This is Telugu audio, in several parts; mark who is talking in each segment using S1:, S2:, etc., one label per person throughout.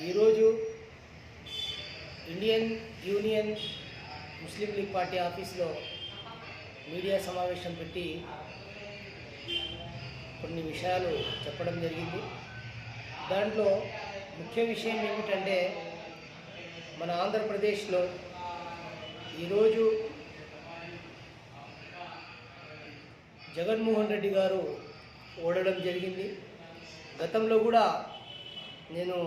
S1: ఈరోజు ఇండియన్ యూనియన్ ముస్లిం లీగ్ పార్టీ ఆఫీస్లో మీడియా సమావేశం పెట్టి కొన్ని విషయాలు చెప్పడం జరిగింది. దాంట్లో ముఖ్య విషయం ఏమిటంటే మన ఆంధ్రప్రదేశ్లో ఈరోజు జగన్మోహన్ రెడ్డి గారు ఓడడం జరిగింది. గతంలో కూడా నేను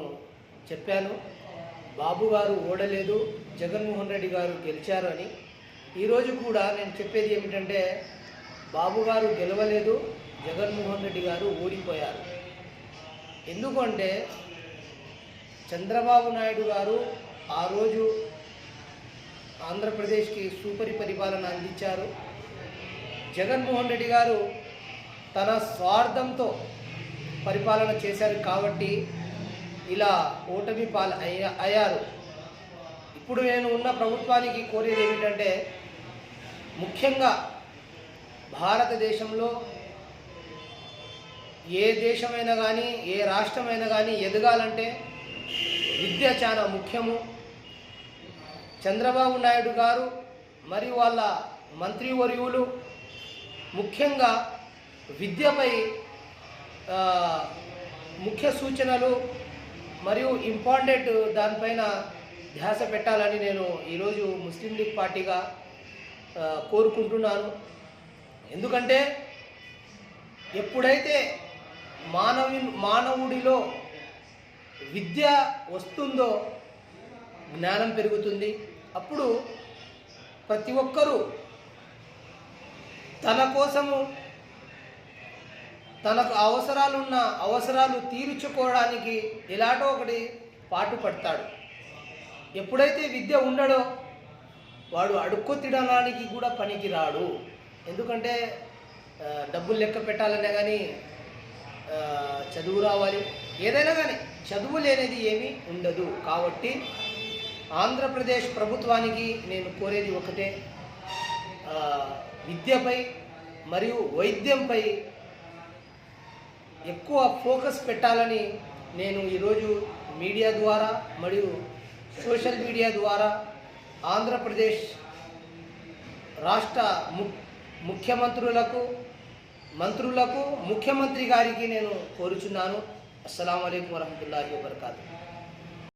S1: చెప్పాను, బాబు గారు ఓడలేదు, జగన్మోహన్ రెడ్డి గారు గెలిచారు అని. ఈరోజు కూడా నేను చెప్పేది ఏమిటంటే బాబు గారు గెలవలేదు, జగన్మోహన్ రెడ్డి గారు ఓడిపోయారు. ఎందుకంటే చంద్రబాబు నాయుడు గారు ఆ రోజు ఆంధ్రప్రదేశ్కి సూపరి పరిపాలన అందించారు. జగన్మోహన్ రెడ్డి గారు తన స్వార్థంతో పరిపాలన చేశారు కాబట్టి ఇలా ఓటమి అయ్యారు. ఇప్పుడు నేను ఉన్న ప్రభుత్వానికి కోరేది ఏమిటంటే ముఖ్యంగా భారతదేశంలో ఏ దేశమైనా కానీ ఏ రాష్ట్రమైనా కానీ ఎదగాలంటే విద్య చాలా ముఖ్యము. చంద్రబాబు నాయుడు గారు మరియు వాళ్ళ మంత్రివర్యులు ముఖ్యంగా విద్యపై ముఖ్య సూచనలు మరియు ఇంపార్టెంట్ దానిపైన ధ్యాస పెట్టాలని నేను ఈరోజు ముస్లిం లీగ్ పార్టీగా కోరుకుంటున్నాను. ఎందుకంటే ఎప్పుడైతే మానవుడిలో విద్య వస్తుందో జ్ఞానం పెరుగుతుంది. అప్పుడు ప్రతి ఒక్కరూ తన కోసము తనకు అవసరాలు తీర్చుకోవడానికి ఎలాంటో ఒకటి పాటు పడతాడు. ఎప్పుడైతే విద్య ఉండడో వాడు అడుక్కు తినడానికి కూడా పనికి రాడు. ఎందుకంటే డబ్బులు లెక్క పెట్టాలనే కానీ చదువు రావాలి, ఏదైనా కానీ చదువు లేనిది ఏమీ ఉండదు. కాబట్టి ఆంధ్రప్రదేశ్ ప్రభుత్వానికి నేను కోరేది ఒకటే, విద్యపై మరియు వైద్యంపై ఎక్కువ ఫోకస్ పెట్టాలని నేను ఈరోజు మీడియా ద్వారా మరియు సోషల్ మీడియా ద్వారా ఆంధ్రప్రదేశ్ రాష్ట్ర మంత్రులకు ముఖ్యమంత్రి గారికి నేను కోరుచున్నాను. అస్సలాము అలైకుం వరహమతుల్లాహి వబరకాతుహు.